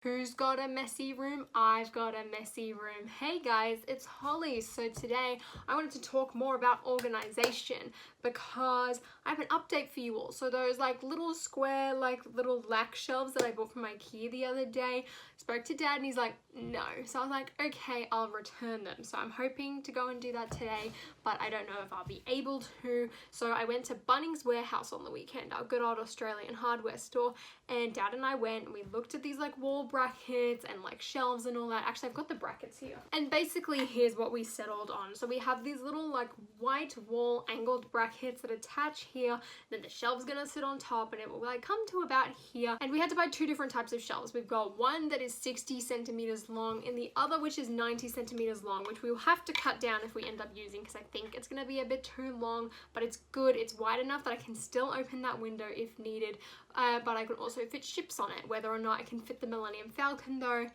Who's got a messy room? I've got a messy room. Hey guys, it's Holly. So today I wanted to talk more about organization because I have an update for you all. So those like little square, like little lac shelves that I bought from IKEA the other day, spoke to Dad and he's like, no. So I was like, okay, I'll return them. So I'm hoping to go and do that today, but I don't know if I'll be able to. So I went to Bunnings Warehouse on the weekend, our good old Australian hardware store, and Dad and I went and we looked at these like wall brackets and like shelves and all that. Actually, I've got the brackets here. And basically here's what we settled on. So we have these little like white wall angled brackets that attach here. Then the shelf's gonna sit on top and it will like come to about here. And we had to buy two different types of shelves. We've got one that is 60 centimeters long and the other which is 90 centimeters long, which we will have to cut down if we end up using because I think it's gonna be a bit too long, but it's good. It's wide enough that I can still open that window if needed. But I can also fit ships on it. Whether or not I can fit the Millennium Falcon though,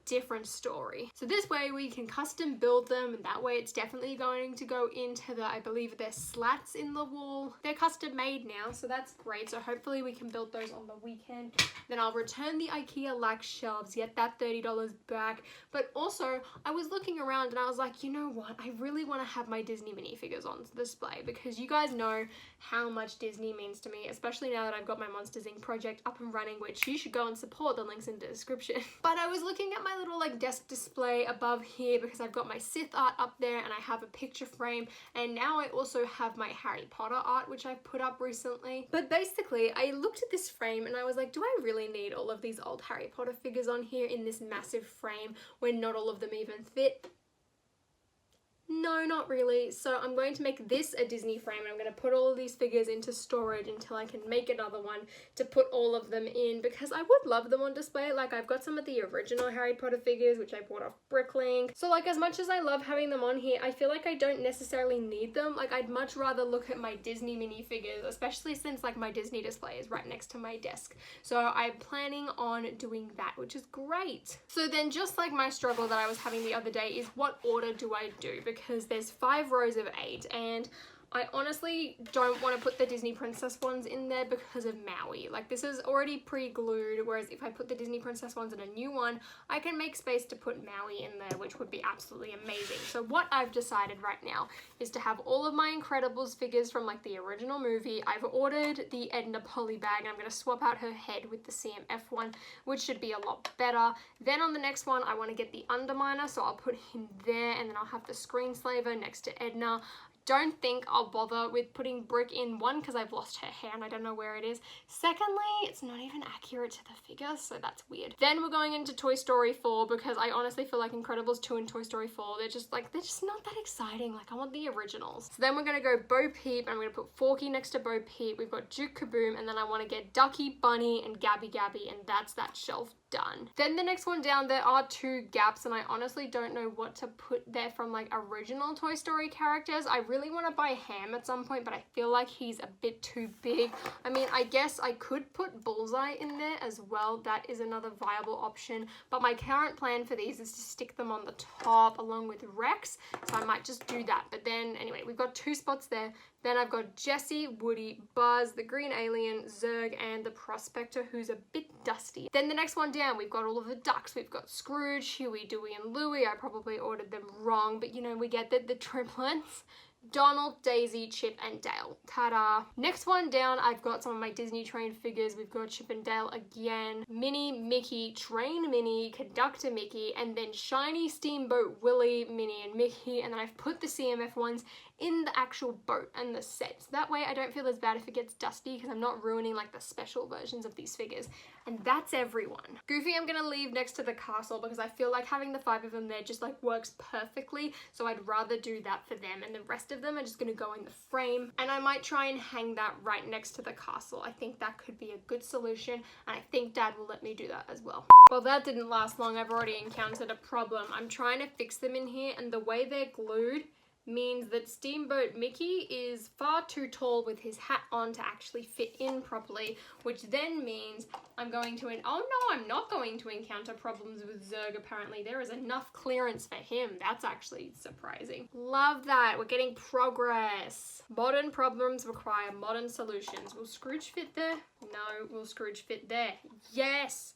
different story. So this way we can custom build them, and that way it's definitely going to go into the, I believe they're slats in the wall. They're custom made now, so that's great. So hopefully we can build those on the weekend. Then I'll return the IKEA lac shelves, get that $30 back. But also I was looking around and I was like, you know what? I really want to have my Disney minifigures on display because you guys know how much Disney means to me, especially now that I've got my Monsters Inc. project up and running, which you should go and support. The link's in the description. But I was looking at my little like desk display above here because I've got my Sith art up there and I have a picture frame, and now I also have my Harry Potter art which I've put up recently. But basically I looked at this frame and I was like, do I really need all of these old Harry Potter figures on here in this massive frame when not all of them even fit? No, not really. So I'm going to make this a Disney frame and I'm going to put all of these figures into storage until I can make another one to put all of them in, because I would love them on display. Like, I've got some of the original Harry Potter figures which I bought off Bricklink. So like, as much as I love having them on here, I feel like I don't necessarily need them. Like, I'd much rather look at my Disney minifigures, especially since like my Disney display is right next to my desk. So I'm planning on doing that, which is great. So then, just like my struggle that I was having the other day is, what order do I do? Because there's 5 rows of 8 and I honestly don't want to put the Disney Princess ones in there because of Maui. Like, this is already pre-glued, whereas if I put the Disney Princess ones in a new one, I can make space to put Maui in there, which would be absolutely amazing. So what I've decided right now is to have all of my Incredibles figures from like the original movie. I've ordered the Edna poly bag and I'm going to swap out her head with the CMF one, which should be a lot better. Then on the next one, I want to get the Underminer, so I'll put him there, and then I'll have the Screenslaver next to Edna. Don't think I'll bother with putting Brick in, one, because I've lost her hair and I don't know where it is. Secondly, it's not even accurate to the figure, so that's weird. Then we're going into Toy Story 4 because I honestly feel like Incredibles 2 and Toy Story 4, they're just not that exciting. Like, I want the originals. So then we're gonna go Bo Peep, and I'm gonna put Forky next to Bo Peep. We've got Duke Kaboom, and then I want to get Ducky, Bunny, and Gabby Gabby, and that's that shelf done. Then the next one down, there are 2 gaps, and I honestly don't know what to put there from like original Toy Story characters. I really want to buy Ham at some point, but I feel like he's a bit too big. I mean, I guess I could put Bullseye in there as well. That is another viable option, but my current plan for these is to stick them on the top along with Rex, so I might just do that. But then anyway, we've got 2 spots there. Then I've got Jessie, Woody, Buzz, the Green Alien, Zurg, and the Prospector, who's a bit dusty. Then the next one down, we've got all of the ducks. We've got Scrooge, Huey, Dewey, and Louie. I probably ordered them wrong, but you know, we get the triplets. Donald, Daisy, Chip, and Dale. Ta-da! Next one down, I've got some of my Disney Train figures. We've got Chip and Dale again, Minnie, Mickey, Train Minnie, Conductor Mickey, and then Shiny Steamboat Willie, Minnie, and Mickey. And then I've put the CMF ones in the actual boat and the set. So that way I don't feel as bad if it gets dusty because I'm not ruining like the special versions of these figures. And that's everyone. Goofy I'm gonna leave next to the castle because I feel like having the 5 of them there just like works perfectly. So I'd rather do that for them, and the rest of them are just gonna go in the frame, and I might try and hang that right next to the castle. I think that could be a good solution, and I think Dad will let me do that as well. Well, that didn't last long. I've already encountered a problem. I'm trying to fix them in here, and the way they're glued means that Steamboat Mickey is far too tall with his hat on to actually fit in properly, which then means I'm going to, oh no, I'm not going to encounter problems with Zurg apparently. There is enough clearance for him. That's actually surprising. Love that. We're getting progress. Modern problems require modern solutions. Will Scrooge fit there? No. Will Scrooge fit there? Yes.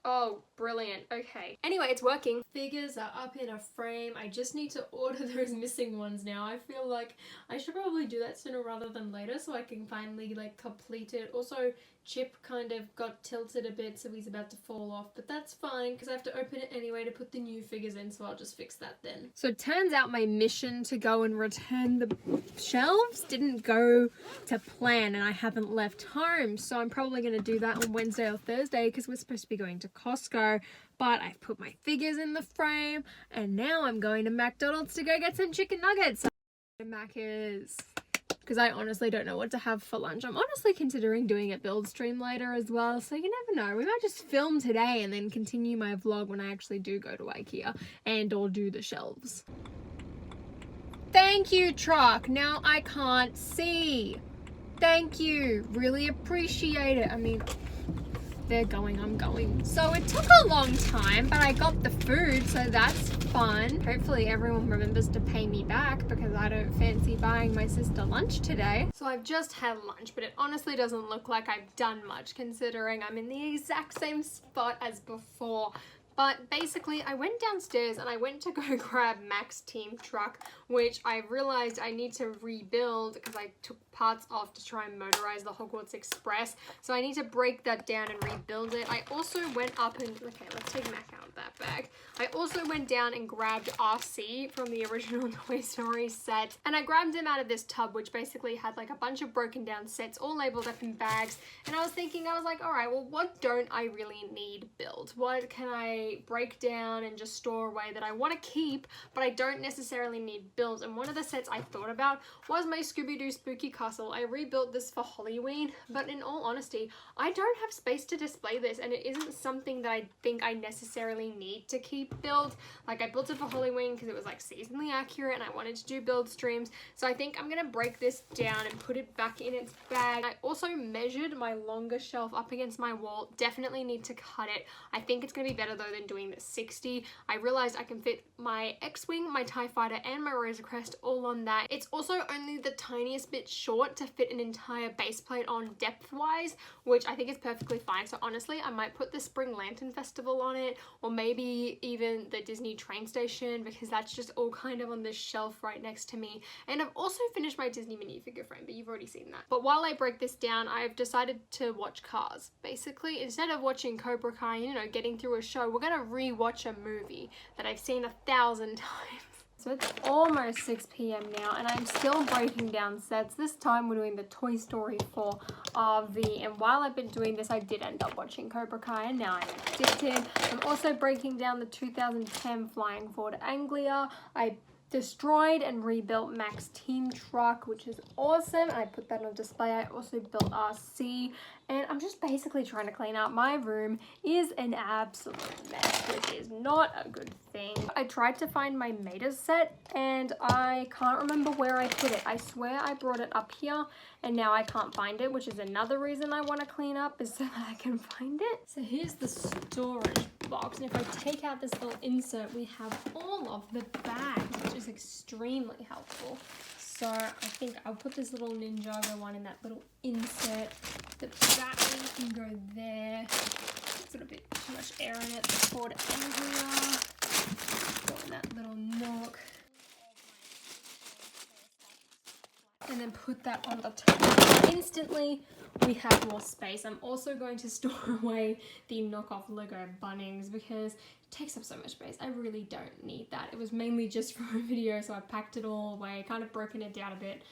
Oh, brilliant. Okay. Anyway, it's working. Figures are up in a frame. I just need to order those missing ones now. I feel like I should probably do that sooner rather than later so I can finally like complete it. Also, Chip kind of got tilted a bit, so he's about to fall off, but that's fine because I have to open it anyway to put the new figures in, so I'll just fix that then. So it turns out my mission to go and return the shelves didn't go to plan, and I haven't left home, so I'm probably going to do that on Wednesday or Thursday because we're supposed to be going to Costco. But I've put my figures in the frame, and now I'm going to McDonald's to go get some chicken nuggets. Macca's. Because I honestly don't know what to have for lunch. I'm honestly considering doing a build stream later as well, so you never know. We might just film today and then continue my vlog when I actually do go to IKEA and or do the shelves. Thank you, truck. Now I can't see. Thank you. Really appreciate it. I mean, they're going, I'm going. So it took a long time, but I got the food, so that's fun. Hopefully everyone remembers to pay me back because I don't fancy buying my sister lunch today. So I've just had lunch, but it honestly doesn't look like I've done much considering I'm in the exact same spot as before. But basically, I went downstairs and I went to go grab Mac's team truck, which I realized I need to rebuild because I took parts off to try and motorize the Hogwarts Express. So I need to break that down and rebuild it. I also went up and, okay, let's take Mac out of that bag. I also went down and grabbed RC from the original Toy Story set. And I grabbed him out of this tub, which basically had like a bunch of broken down sets all labeled up in bags. And I was thinking, I was like, all right, well, what don't I really need built? What can I break down and just store away that I want to keep, but I don't necessarily need built? And one of the sets I thought about was my Scooby-Doo Spooky Castle. I rebuilt this for Halloween, but in all honesty, I don't have space to display this, and it isn't something that I think I necessarily need to keep built. Like, I built it for Halloween because it was like seasonally accurate and I wanted to do build streams, so I think I'm gonna break this down and put it back in its bag. I also measured my longer shelf up against my wall. Definitely need to cut it. I think it's gonna be better though than doing the 60. I realized I can fit my X-Wing, my TIE Fighter, and my Razor Crest all on that. It's also only the tiniest bit short to fit an entire base plate on depth-wise, which I think is perfectly fine. So honestly, I might put the Spring Lantern Festival on it, or maybe even the Disney train station, because that's just all kind of on this shelf right next to me. And I've also finished my Disney minifigure frame, but you've already seen that. But while I break this down, I've decided to watch Cars. Basically, instead of watching Cobra Kai, you know, getting through a show, we're gonna re-watch a movie that I've seen 1,000 times. So it's almost 6 p.m. now, and I'm still breaking down sets. This time we're doing the Toy Story 4 RV, and while I've been doing this, I did end up watching Cobra Kai, and now I'm addicted. I'm also breaking down the 2010 Flying Ford Anglia. I destroyed and rebuilt Mac's team truck, which is awesome. I put that on display. I also built RC, and I'm just basically trying to clean out. My room is an absolute mess, which is not a good thing. I tried to find my Mater set and I can't remember where I put it. I swear I brought it up here and now I can't find it, which is another reason I want to clean up, is so that I can find it. So here's the storage box, and if I take out this little insert, we have all of the bags, which is extremely helpful. So I think I'll put this little Ninjago one in that little insert. The battery can go there. It's a little bit too much air in it. The Ford Anglia. Go in that little nook. And then put that on the top. Instantly, we have more space. I'm also going to store away the knockoff Lego Bunnings because it takes up so much space. I really don't need that. It was mainly just for a video, so I packed it all away, kind of broken it down a bit.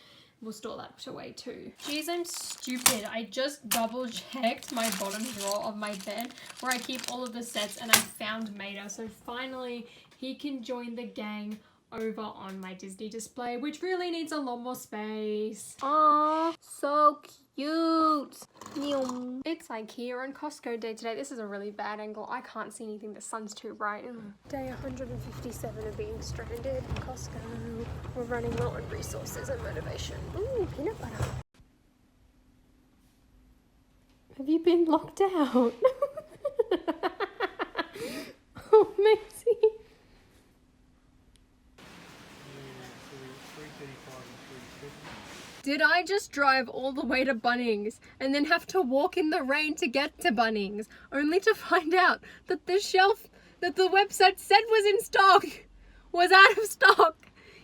We'll store that away too. Jeez, I'm stupid. I just double checked my bottom drawer of my bed where I keep all of the sets, and I found Mater. So finally, he can join the gang over on my Disney display, which really needs a lot more space. Aww, so cute. It's IKEA and Costco day today. This is a really bad angle. I can't see anything. The sun's too bright. Day 157 of being stranded. Costco. We're running low on resources and motivation. Ooh, peanut butter. Have you been locked out? Oh, Macy. Did I just drive all the way to Bunnings and then have to walk in the rain to get to Bunnings, only to find out that the shelf that the website said was in stock was out of stock?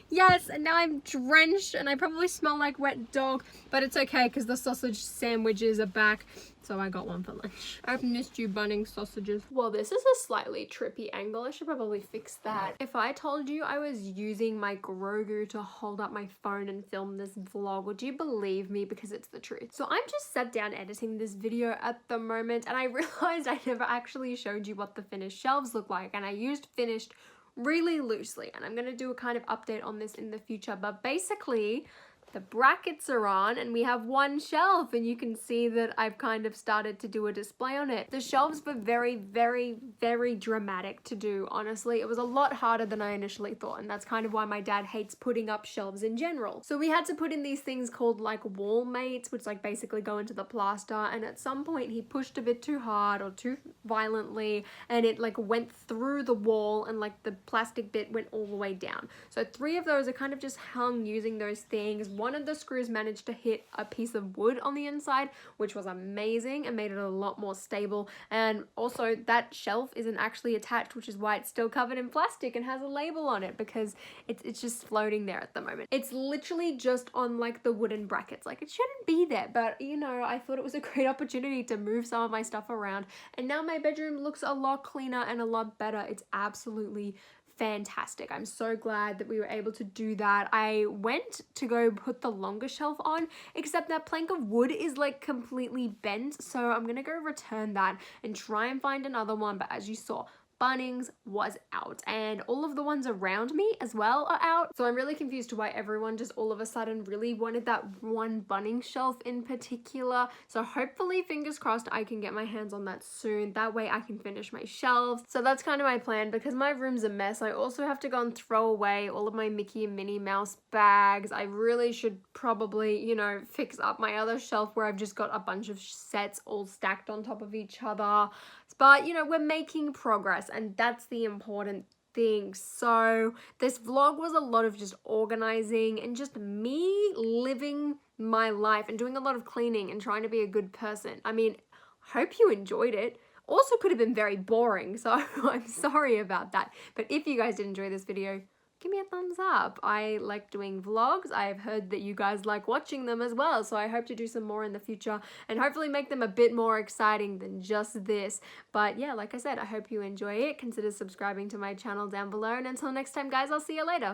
Yes, and now I'm drenched and I probably smell like wet dog, but it's okay because the sausage sandwiches are back, so I got one for lunch. I've missed you, Bunnings sausages. Well, this is a slightly trippy angle. I should probably fix that. If I told you I was using my Grogu to hold up my phone and film this vlog, would you believe me? Because it's the truth. So I'm just sat down editing this video at the moment, and I realized I never actually showed you what the finished shelves look like, and I used finished really loosely, and I'm going to do a kind of update on this in the future, but basically the brackets are on and we have one shelf, and you can see that I've kind of started to do a display on it. The shelves were very, very, very dramatic to do, honestly. It was a lot harder than I initially thought, and that's kind of why my dad hates putting up shelves in general. So we had to put in these things called like wall mates, which like basically go into the plaster, and at some point he pushed a bit too hard or too violently, and it like went through the wall and like the plastic bit went all the way down. So 3 of those are kind of just hung using those things. One of the screws managed to hit a piece of wood on the inside, which was amazing and made it a lot more stable. And also that shelf isn't actually attached, which is why it's still covered in plastic and has a label on it, because it's just floating there at the moment. It's literally just on like the wooden brackets. Like, it shouldn't be there, but you know, I thought it was a great opportunity to move some of my stuff around, and now my bedroom looks a lot cleaner and a lot better. It's absolutely fantastic. I'm so glad that we were able to do that. I went to go put the longer shelf on, except that plank of wood is like completely bent, so I'm gonna go return that and try and find another one. But as you saw, Bunnings was out, and all of the ones around me as well are out. So I'm really confused to why everyone just all of a sudden really wanted that one Bunnings shelf in particular. So hopefully, fingers crossed, I can get my hands on that soon. That way I can finish my shelves. So that's kind of my plan, because my room's a mess. I also have to go and throw away all of my Mickey and Minnie Mouse bags. I really should probably, you know, fix up my other shelf where I've just got a bunch of sets all stacked on top of each other. But, you know, we're making progress, and that's the important thing. So this vlog was a lot of just organizing and just me living my life and doing a lot of cleaning and trying to be a good person. I mean, hope you enjoyed it. Also could have been very boring, so I'm sorry about that. But if you guys did enjoy this video, give me a thumbs up. I like doing vlogs. I've heard that you guys like watching them as well, so I hope to do some more in the future and hopefully make them a bit more exciting than just this. But yeah, like I said, I hope you enjoy it. Consider subscribing to my channel down below, and until next time, guys, I'll see you later.